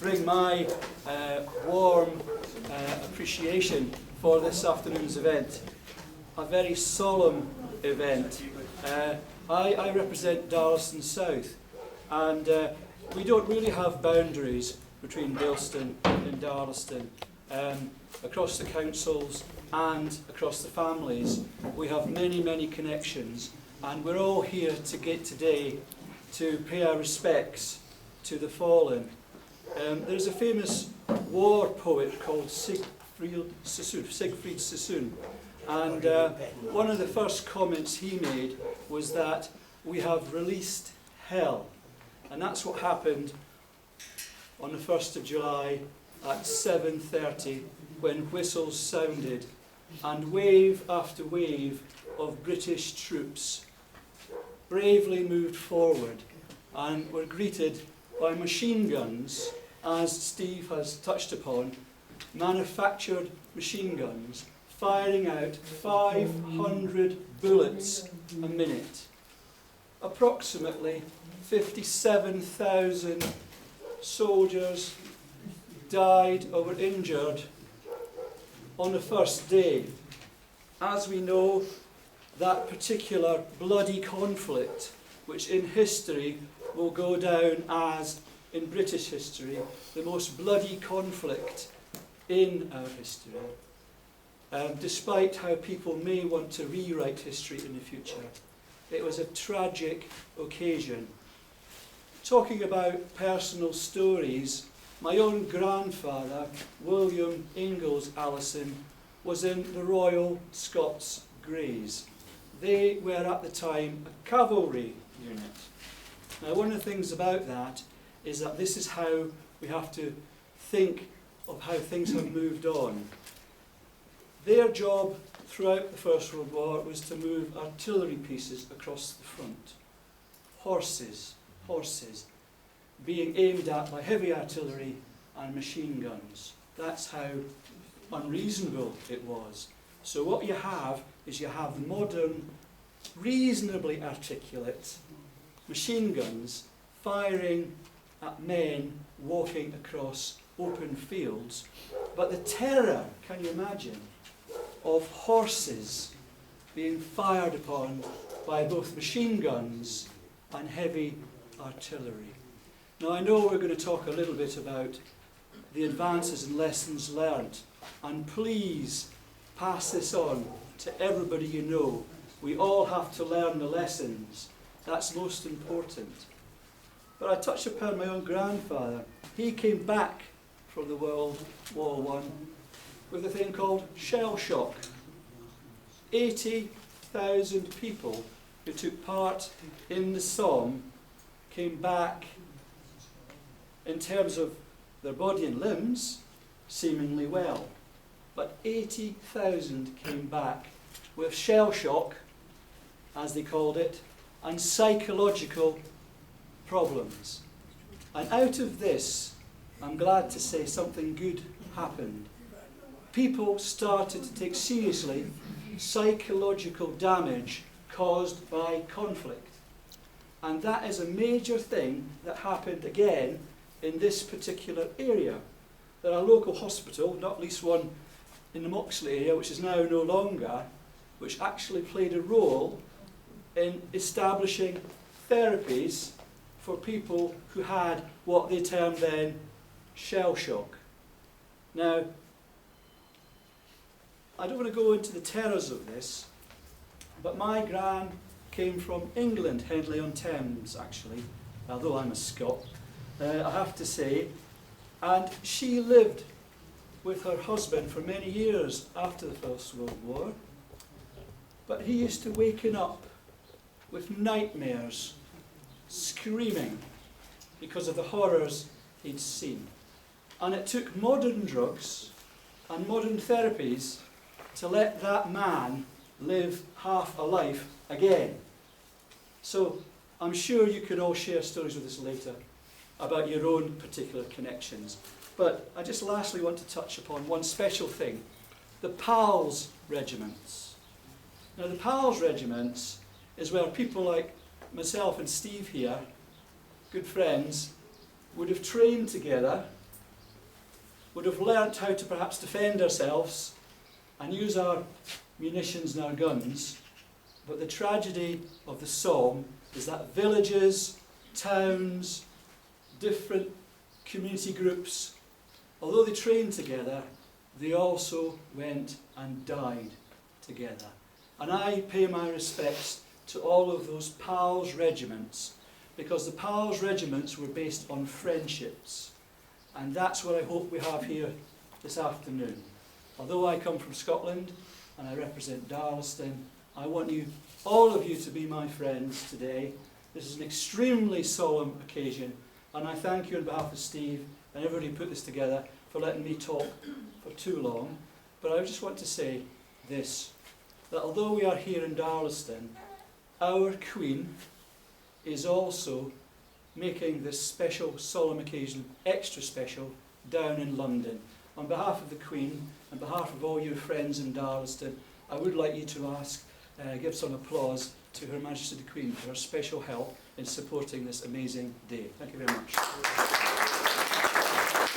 bring my warm appreciation for this afternoon's event. A very solemn event. I represent Darlaston South, and we don't really have boundaries between Bilston and Darlaston. Across the councils and across the families, we have many connections, and we're all here today to pay our respects to the fallen. There's a famous war poet called Siegfried Sassoon, and one of the first comments he made was that we have released hell, and that's what happened on the 1st of July at 7:30 when whistles sounded and wave after wave of British troops bravely moved forward and were greeted by machine guns, as Steve has touched upon, manufactured machine guns firing out 500 bullets a minute. Approximately 57,000 soldiers died or were injured on the first day. As we know, that particular bloody conflict, which in history will go down as, in British history, the most bloody conflict in our history, despite how people may want to rewrite history in the future. It was a tragic occasion. Talking about personal stories, my own grandfather, William Ingalls Allison, was in the Royal Scots Greys. They were at the time a cavalry unit. Now, one of the things about that is that this is how we have to think of how things have moved on. Their job throughout the First World War was to move artillery pieces across the front. Horses, being aimed at by heavy artillery and machine guns. That's how unreasonable it was. So what you have is you have modern, reasonably articulate machine guns firing at men walking across open fields. But the terror, can you imagine, of horses being fired upon by both machine guns and heavy artillery. Now, I know we're going to talk a little bit about the advances and lessons learned, and please pass this on to everybody you know. We all have to learn the lessons. That's most important. But I touched upon my own grandfather. He came back from the World War I with a thing called shell shock. 80,000 people who took part in the Somme came back, in terms of their body and limbs, seemingly well. But 80,000 came back with shell shock, as they called it, and psychological problems. And out of this, I'm glad to say, something good happened. People started to take seriously psychological damage caused by conflict. And that is a major thing that happened again in this particular area. There are local hospital, not least one in the Moxley area, which is now no longer, which actually played a role in establishing therapies for people who had what they termed then shell shock. Now, I don't want to go into the terrors of this, but my gran came from England, Henley-on-Thames actually, although I'm a Scot, I have to say, and she lived with her husband for many years after the First World War, but he used to waken up with nightmares, screaming because of the horrors he'd seen. And it took modern drugs and modern therapies to let that man live half a life again. So I'm sure you could all share stories with us later about your own particular connections. But I just lastly want to touch upon one special thing, the PALS regiments. Now the PALS regiments is where people like myself and Steve here, good friends, would have trained together, would have learnt how to perhaps defend ourselves and use our munitions and our guns. But the tragedy of the Somme is that villages, towns, different community groups, although they trained together, they also went and died together. And I pay my respects to all of those PALS regiments, because the PALS regiments were based on friendships. And that's what I hope we have here this afternoon. Although I come from Scotland and I represent Darlaston, I want you, all of you, to be my friends today. This is an extremely solemn occasion, and I thank you on behalf of Steve and everybody who put this together for letting me talk for too long. But I just want to say this, that although we are here in Darlaston, our Queen is also making this special, solemn occasion extra special down in London. On behalf of the Queen, on behalf of all your friends in Darlaston, I would like you to give some applause to Her Majesty the Queen for her special help in supporting this amazing day. Thank you very much.